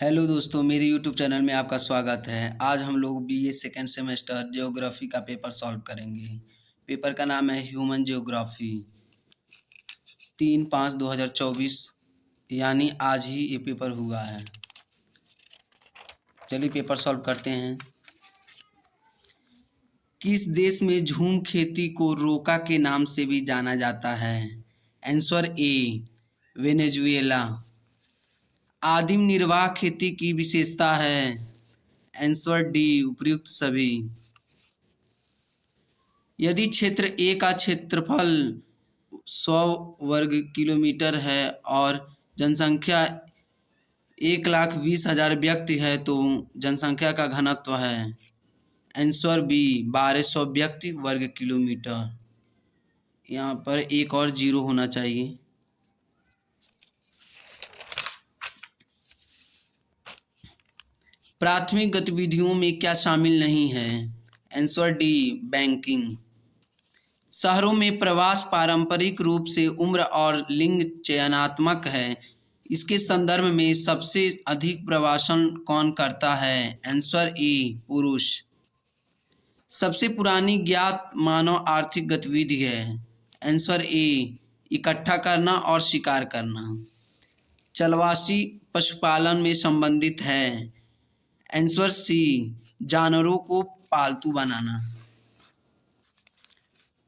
Hello दोस्तों, मेरे YouTube channel में आपका स्वागत है। आज हम लोग बीए सेकेंड सेमेस्टर ज्योग्राफी का पेपर सॉल्व करेंगे। पेपर का नाम है ह्यूमन ज्योग्राफी। 3/5/2024 यानी आज ही ये पेपर हुआ है। चलिए पेपर सॉल्व करते हैं। किस देश में झूम खेती को रोका के नाम से भी जाना जाता है? Answer A Venezuela. आदिम निर्वाह खेती की विशेषता है? आंसर डी उपर्युक्त सभी। यदि क्षेत्र ए का क्षेत्रफल 100 वर्ग किलोमीटर है और जनसंख्या 1,20,000 व्यक्ति है तो जनसंख्या का घनत्व है? आंसर बी 1200 व्यक्ति वर्ग किलोमीटर। यहाँ पर एक और जीरो होना चाहिए। प्राथमिक गतिविधियों में क्या शामिल नहीं है? Answer D banking. शहरों में प्रवास पारंपरिक रूप से उम्र और लिंग चयनात्मक है। इसके संदर्भ में सबसे अधिक प्रवासन कौन करता है? आंसर ए पुरुष। सबसे पुरानी ज्ञात मानव आर्थिक गतिविधि है? आंसर ए इकट्ठा करना और शिकार करना। चलवासी पशुपालन में संबंधित है? आंसर सी जानवरों को पालतू बनाना।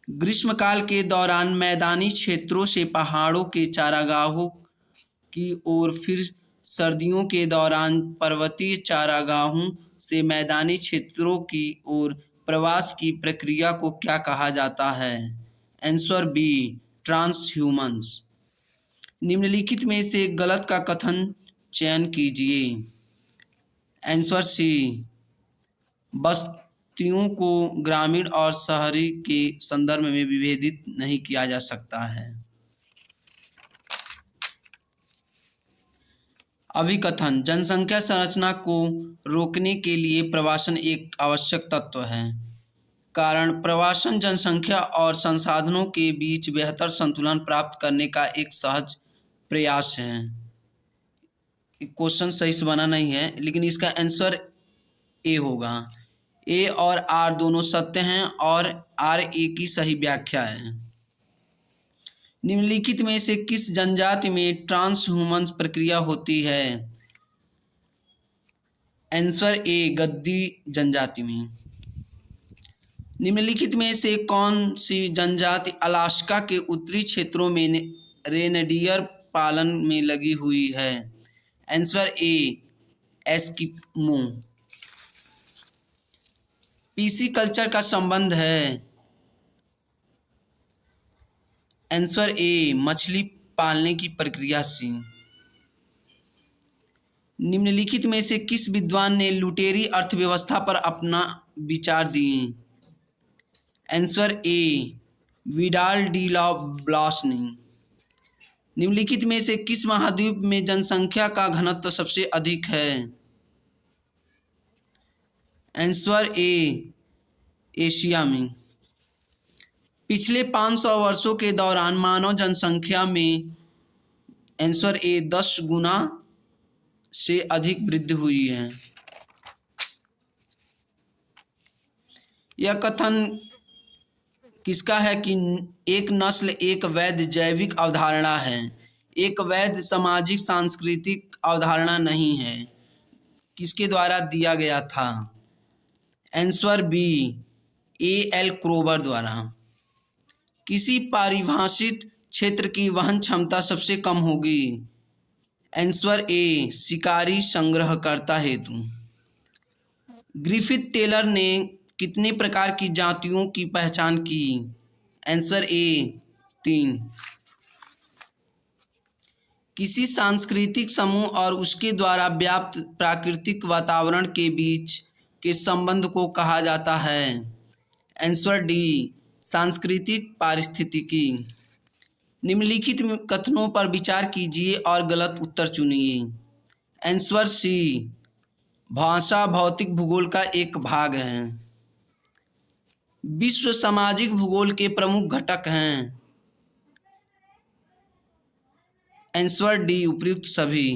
ग्रीष्मकाल के दौरान मैदानी क्षेत्रों से पहाड़ों के चारागाहों की ओर, फिर सर्दियों के दौरान पर्वतीय चारागाहों से मैदानी क्षेत्रों की ओर प्रवास की प्रक्रिया को क्या कहा जाता है? Answer B transhumance. निम्नलिखित में से गलत का कथन चयन कीजिए। आंसर सी बस्तियों को ग्रामीण और शहरी के संदर्भ में विभेदित नहीं किया जा सकता है। अभिकथन: जनसंख्या संरचना को रोकने के लिए प्रवासन एक आवश्यक तत्व है। कारण: प्रवासन जनसंख्या और संसाधनों के बीच बेहतर संतुलन प्राप्त करने का एक सहज प्रयास है। क्वेश्चन सही से बना नहीं है, लेकिन इसका आंसर ए होगा। ए और आर दोनों सत्य हैं और आर ए की सही व्याख्या है। निम्नलिखित में से किस जनजाति में ट्रांसह्यूमन प्रक्रिया होती है? आंसर ए गद्दी जनजाति में। निम्नलिखित में से कौन सी जनजाति अलास्का के उत्तरी क्षेत्रों में रेनडियर पालन में लगी हुई है? Answer A Eskimo. PC culture का संबंध है? आंसर ए मछली पालने की प्रक्रिया से। निम्नलिखित में से किस विद्वान ने लुटेरी अर्थव्यवस्था पर अपना विचार दिए? Answer A Vidal de la Blache ने। निम्नलिखित में से किस महाद्वीप में जनसंख्या का घनत्व सबसे अधिक है? आंसर ए एशिया में। पिछले 500 वर्षों के दौरान मानव जनसंख्या में आंसर ए 10 गुना से अधिक वृद्धि हुई है। यह कथन किसका है कि एक नस्ल एक वैध जैविक अवधारणा है, एक वैध सामाजिक सांस्कृतिक अवधारणा नहीं है? किसके द्वारा दिया गया था? Answer B A L Kroeber द्वारा। किसी परिभाषित क्षेत्र की वहन क्षमता सबसे कम होगी? आंसर ए शिकारी संग्रहकर्ता हेतु। ग्रिफिथ टेलर ने कितने प्रकार की जातियों की पहचान की? Answer A 3। किसी सांस्कृतिक समूह और उसके द्वारा व्याप्त प्राकृतिक वातावरण के बीच के संबंध को कहा जाता है? आंसर डी सांस्कृतिक पारिस्थितिकी। निम्नलिखित कथनों पर विचार कीजिए और गलत उत्तर चुनिए। आंसर सी भाषा भौतिक भूगोल का एक भाग है। विश्व सामाजिक भूगोल के प्रमुख घटक हैं? आंसर डी उपर्युक्त सभी।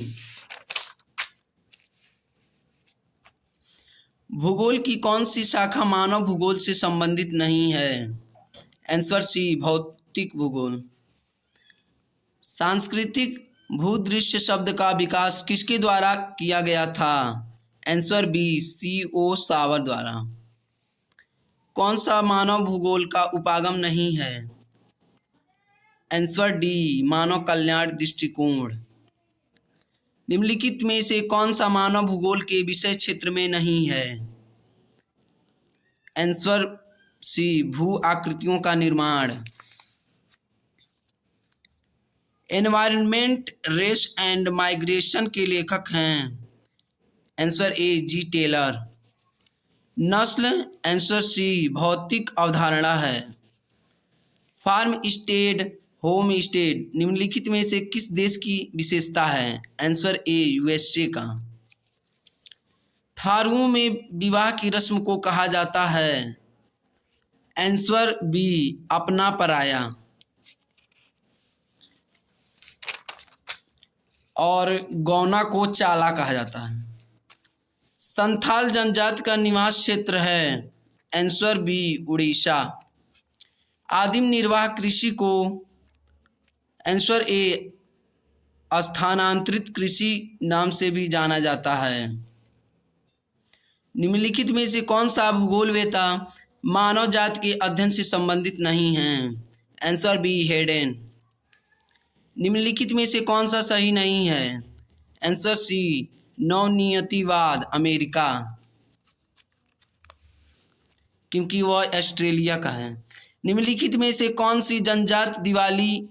भूगोल की कौन सी शाखा मानव भूगोल से संबंधित नहीं है? आंसर सी, भौतिक भूगोल। सांस्कृतिक भूदृश्य शब्द का विकास किसके द्वारा किया गया था? Answer B, C.O. सावर द्वारा। कौन सा मानव भूगोल का उपागम नहीं है? आंसर डी, मानव कल्याण दृष्टिकोण। निम्नलिखित में से कौन सा मानव भूगोल के विषय क्षेत्र में नहीं है? आंसर सी, भू आकृतियों का निर्माण। एनवायरनमेंट, रेस एंड माइग्रेशन के लेखक हैं? Answer A, G Taylor. नस्ल, आंसर सी, भौतिक अवधारणा है। फार्म स्टेड, होम स्टेड निम्नलिखित में से किस देश की विशेषता है? आंसर ए, USA का। थारुओं में विवाह की रस्म को कहा जाता है? आंसर बी, अपना पराया। और गौना को चाला कहा जाता है। संथाल जनजाति का निवास क्षेत्र है? Answer B, Orissa. आदिम निर्वाह कृषि को? आंसर ए, स्थानांतरित कृषि नाम से भी जाना जाता है। निम्नलिखित में से कौन सा भूगोलवेत्ता मानव जाति के अध्ययन से संबंधित नहीं है? Answer B, Hayden. निम्नलिखित में से कौन सा सही नहीं है? आंसर सी, नवनियतिवाद, अमेरिका, क्योंकि वह ऑस्ट्रेलिया का है। निम्नलिखित में से कौन सी जनजाति दिवाली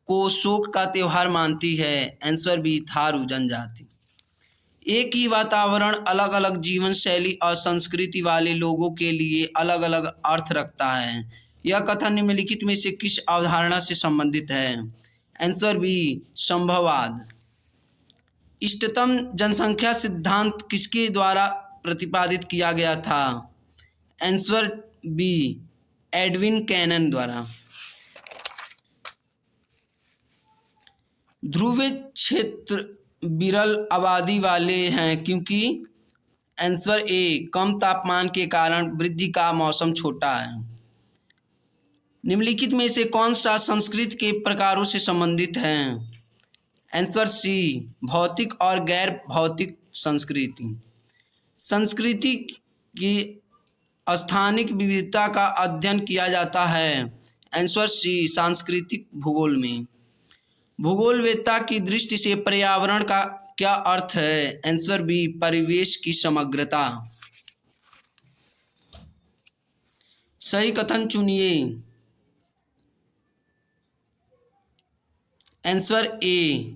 को शोक का त्यौहार मानती है? आंसर बी, थारू जनजाति। एक ही वातावरण अलग अलग जीवन शैली और संस्कृति वाले लोगों के लिए अलग अलग अर्थ रखता है। यह कथन निम्नलिखित में से किस अवधारणा से संबंधित है? आंसर बी, संभववाद। इष्टतम जनसंख्या सिद्धांत किसके द्वारा प्रतिपादित किया गया था? आंसर बी, एडविन कैनन द्वारा। ध्रुवीय क्षेत्र विरल आबादी वाले हैं क्योंकि? आंसर ए, कम तापमान के कारण वृद्धि का मौसम छोटा है। निम्नलिखित में से कौन सा संस्कृति के प्रकारों से संबंधित है? आंसर सी, भौतिक और गैर भौतिक संस्कृति। संस्कृति की स्थानिक विविधता का अध्ययन किया जाता है? आंसर सी, सांस्कृतिक भूगोल में। भूगोलवेत्ता की दृष्टि से पर्यावरण का क्या अर्थ है? आंसर बी, परिवेश की समग्रता। सही कथन चुनिए। आंसर ए,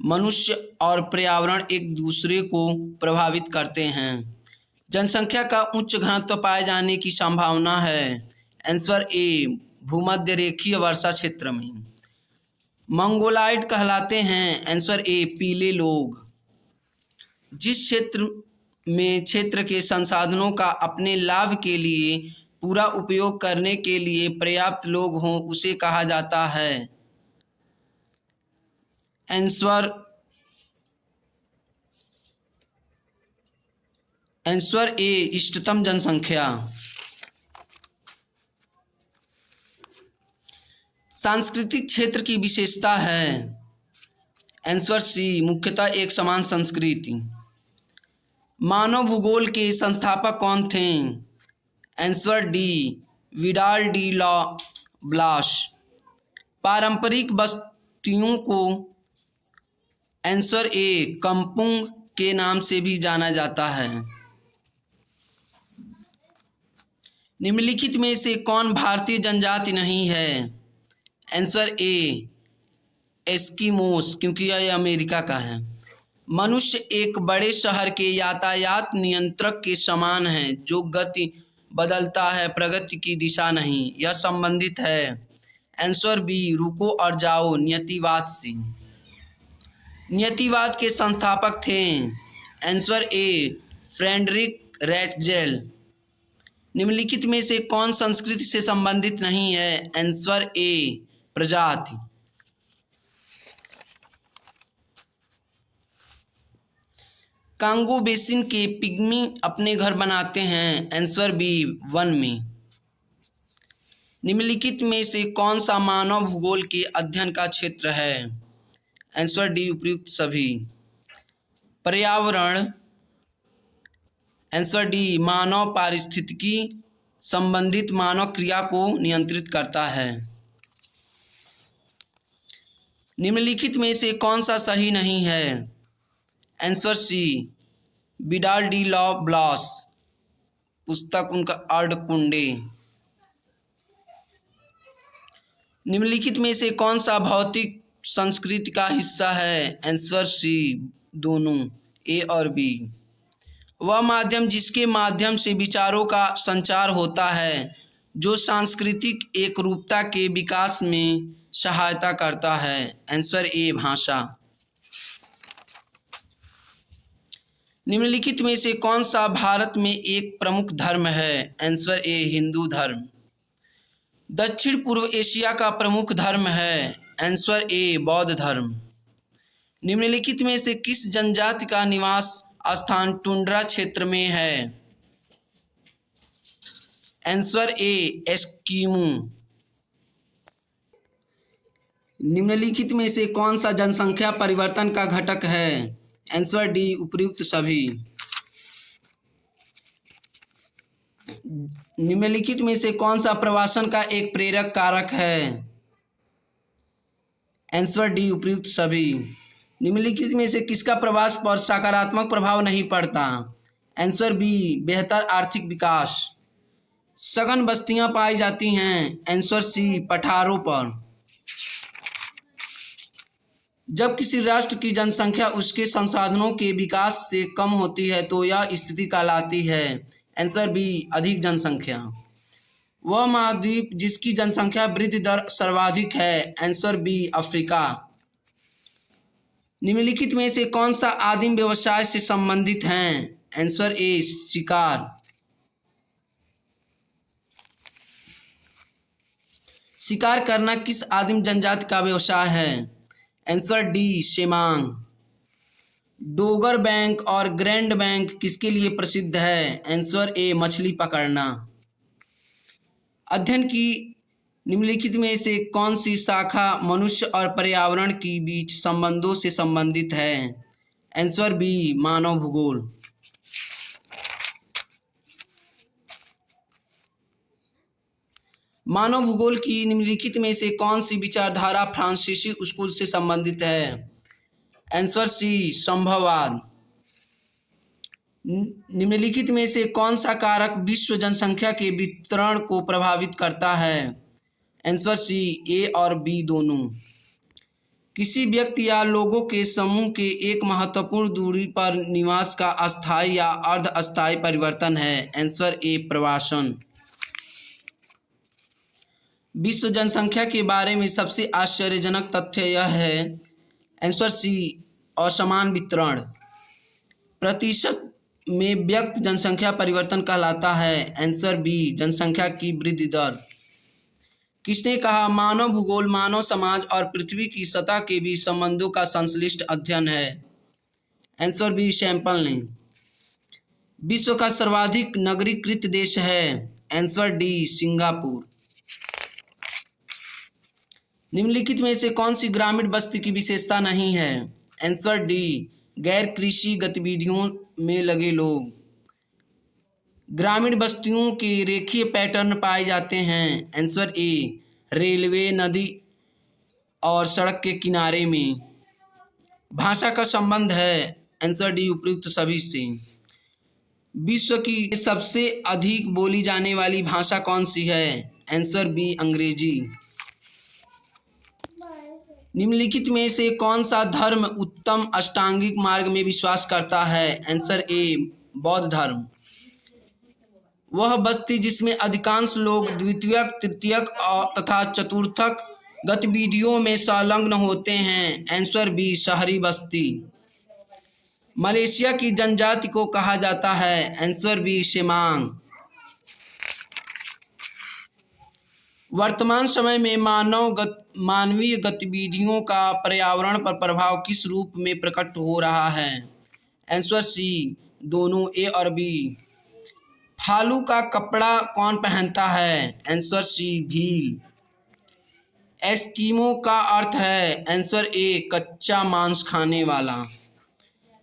मनुष्य और पर्यावरण एक दूसरे को प्रभावित करते हैं। जनसंख्या का उच्च घनत्व पाए जाने की संभावना है? आंसर ए, भूमध्य रेखीय वर्षा क्षेत्र में। मंगोलाइड कहलाते हैं? आंसर ए, पीले लोग। जिस क्षेत्र में क्षेत्र के संसाधनों का अपने लाभ के लिए पूरा उपयोग करने के लिए पर्याप्त लोग हों उसे कहा जाता है? आंसर ए, इष्टतम जनसंख्या। सांस्कृतिक क्षेत्र की विशेषता है? आंसर सी, मुख्यतः एक समान संस्कृति। मानव भूगोल के संस्थापक कौन थे? Answer D, Widal de la BLAS. पारंपरिक बस्तियों को? आंसर ए, कंपुंग के नाम से भी जाना जाता है। निम्नलिखित में से कौन भारतीय जनजाति नहीं है? आंसर ए, एस्किमोस, क्योंकि यह अमेरिका का है। मनुष्य एक बड़े शहर के यातायात नियंत्रक के समान है जो गति बदलता है, प्रगति की दिशा नहीं। यह संबंधित है? आंसर बी, रुको और जाओ नियतिवाद से। नियतिवाद के संस्थापक थे? Answer A, Friedrich Ratzel. निम्नलिखित में से कौन संस्कृति से संबंधित नहीं है? आंसर ए, प्रजाति। कांगो बेसिन के पिग्मी अपने घर बनाते हैं? आंसर बी, वन में। निम्नलिखित में से कौन सा मानव भूगोल के अध्ययन का क्षेत्र है? आंसर डी, उपयुक्त सभी। पर्यावरण, आंसर डी, मानव पारिस्थितिकी संबंधित मानव क्रिया को नियंत्रित करता है। निम्नलिखित में से कौन सा सही नहीं है? Answer C, Vidal de la Blache, पुस्तक उनका अर्धकुंडे। निम्नलिखित में से कौन सा भौतिक संस्कृति का हिस्सा है? आंसर सी, दोनों, ए और बी। वह माध्यम जिसके माध्यम से विचारों का संचार होता है, जो सांस्कृतिक एकरूपता के विकास में सहायता करता है। आंसर ए, भाषा। निम्नलिखित में से कौन सा भारत में एक प्रमुख धर्म है? आंसर ए, हिंदू धर्म। दक्षिण पूर्व एशिया का प्रमुख धर्म है? आंसर ए, बौद्ध धर्म। निम्नलिखित में से किस जनजाति का निवास स्थान टुंड्रा क्षेत्र में है? Answer A, Eskimo. निम्नलिखित में से कौन सा जनसंख्या परिवर्तन का घटक है? आंसर डी, उपयुक्त सभी। निम्नलिखित में से कौन सा प्रवासन का एक प्रेरक कारक है? आंसर डी, उपयुक्त सभी। निम्नलिखित में से किसका प्रवास पर सकारात्मक प्रभाव नहीं पड़ता? आंसर बी, बेहतर आर्थिक विकास। सघन बस्तियां पाई जाती हैं? आंसर सी, पठारों पर। जब किसी राष्ट्र की जनसंख्या उसके संसाधनों के विकास से कम होती है तो यह स्थिति कहलाती है? आंसर बी, अधिक जनसंख्या। वह महाद्वीप जिसकी जनसंख्या वृद्धि दर सर्वाधिक है? Answer B, Africa. निम्नलिखित में से कौन सा आदिम व्यवसाय से संबंधित है? आंसर ए, शिकार। शिकार करना किस आदिम जनजाति का व्यवसाय है? Answer D, Semang. Dogger bank और ग्रैंड बैंक किसके लिए प्रसिद्ध है? आंसर ए, मछली पकड़ना। अध्ययन की निम्नलिखित में से कौन सी शाखा मनुष्य और पर्यावरण के बीच संबंधों से संबंधित है? आंसर बी, मानव भूगोल। मानव भूगोल की निम्नलिखित में से कौन सी विचारधारा फ्रांसीसी स्कूल से संबंधित है? आंसर सी, संभववाद। निम्नलिखित में से कौन सा कारक विश्व जनसंख्या के वितरण को प्रभावित करता है? आंसर सी, ए और बी दोनों। किसी व्यक्ति या लोगों के समूह के एक महत्वपूर्ण दूरी पर निवास का अस्थायी या अर्ध अस्थायी परिवर्तन है? आंसर ए, प्रवासन। विश्व जनसंख्या के बारे में सबसे आश्चर्यजनक तथ्य यह है? आंसर सी, असमान वितरण। प्रतिशत में व्यक्त जनसंख्या परिवर्तन कहलाता है? आंसर बी, जनसंख्या की वृद्धि दर। किसने कहा मानव भूगोल मानव समाज और पृथ्वी की सतह के बीच संबंधों का संश्लिष्ट अध्ययन है? आंसर बी, सैंपल ने। विश्व का सर्वाधिक नगरीकृत देश है? Answer D, Singapore. निम्नलिखित में से कौन सी ग्रामीण बस्ती की विशेषता नहीं है? आंसर डी, गैर कृषि गतिविधियों में लगे लोग। ग्रामीण बस्तियों के रेखीय पैटर्न पाए जाते हैं? आंसर ए, रेलवे, नदी और सड़क के किनारे में। भाषा का संबंध है? आंसर डी, उपयुक्त सभी से। विश्व की सबसे अधिक बोली जाने वाली भाषा कौन सी है? आंसर बी, अंग्रेजी। निम्नलिखित में से कौन सा धर्म उत्तम अष्टांगिक मार्ग में विश्वास करता है? आंसर ए, बौद्ध धर्म। वह बस्ती जिसमें अधिकांश लोग द्वितीयक, तृतीयक तथा चतुर्थक गतिविधियों में संलग्न होते हैं? आंसर बी, शहरी बस्ती। मलेशिया की जनजाति को कहा जाता है? Answer B, Semang. वर्तमान समय में मानवीय गतिविधियों का पर्यावरण पर प्रभाव किस रूप में प्रकट हो रहा है? आंसर सी दोनों, ए और बी। भालू का कपड़ा कौन पहनता है? आंसर सी भील। एस्किमो का अर्थ है? आंसर ए कच्चा मांस खाने वाला।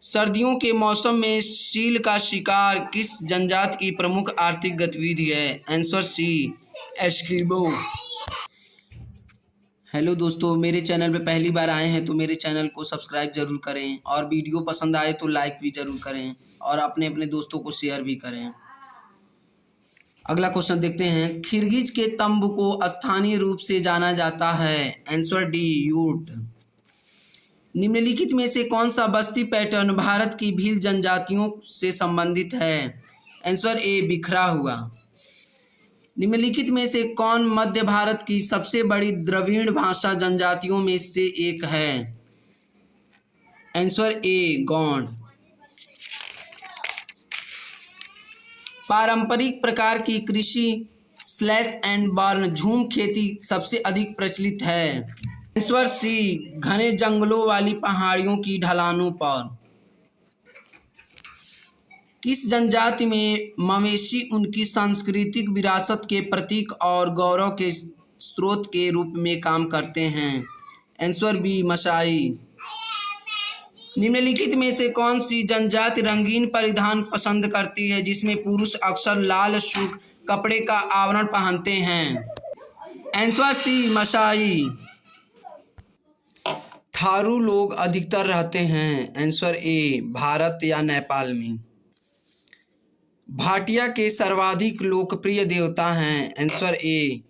सर्दियों के मौसम में सील का शिकार किस जनजाति की प्रमुख आर्थिक गतिविधि है? आंसर सी एस्किमो। हेलो दोस्तों, मेरे चैनल पे पहली बार आए हैं तो मेरे चैनल को सब्सक्राइब ज़रूर करें और वीडियो पसंद आए तो लाइक भी ज़रूर करें और अपने अपने दोस्तों को शेयर भी करें। अगला क्वेश्चन देखते हैं। खिरगिज के तंबू को स्थानीय रूप से जाना जाता है? आंसर डी यूट। निम्नलिखित में से कौन सा बस्ती पैटर्न भारत की भील जनजातियों से संबंधित है? आंसर ए बिखरा हुआ। निम्नलिखित में से कौन मध्य भारत की सबसे बड़ी द्रविड़ भाषा जनजातियों में से एक है? Answer A Gond. पारंपरिक प्रकार की कृषि स्लैश एंड बर्न झूम खेती सबसे अधिक प्रचलित है? आंसर सी घने जंगलों वाली पहाड़ियों की ढलानों पर। किस जनजाति में मवेशी उनकी सांस्कृतिक विरासत के प्रतीक और गौरव के स्रोत के रूप में काम करते हैं? Answer B Maasai. निम्नलिखित में से कौन सी जनजाति रंगीन परिधान पसंद करती है जिसमें पुरुष अक्सर लाल शुक कपड़े का आवरण पहनते हैं? Answer C Masai. थारू लोग अधिकतर रहते हैं? आंसर ए भारत या नेपाल में। भाटिया के सर्वाधिक लोकप्रिय देवता हैं? आंसर ए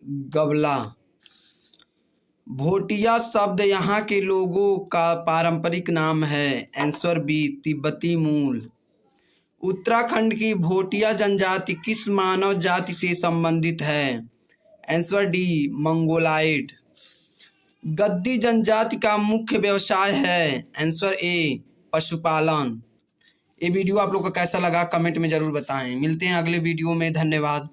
गबला। भोटिया शब्द यहाँ के लोगों का पारंपरिक नाम है? आंसर बी तिब्बती मूल। उत्तराखंड की भोटिया जनजाति किस मानव जाति से संबंधित है? Answer D Mongoloid. गद्दी जनजाति का मुख्य व्यवसाय है? आंसर ए पशुपालन। ये वीडियो आप लोग को कैसा लगा कमेंट में ज़रूर बताएं। मिलते हैं अगले वीडियो में। धन्यवाद।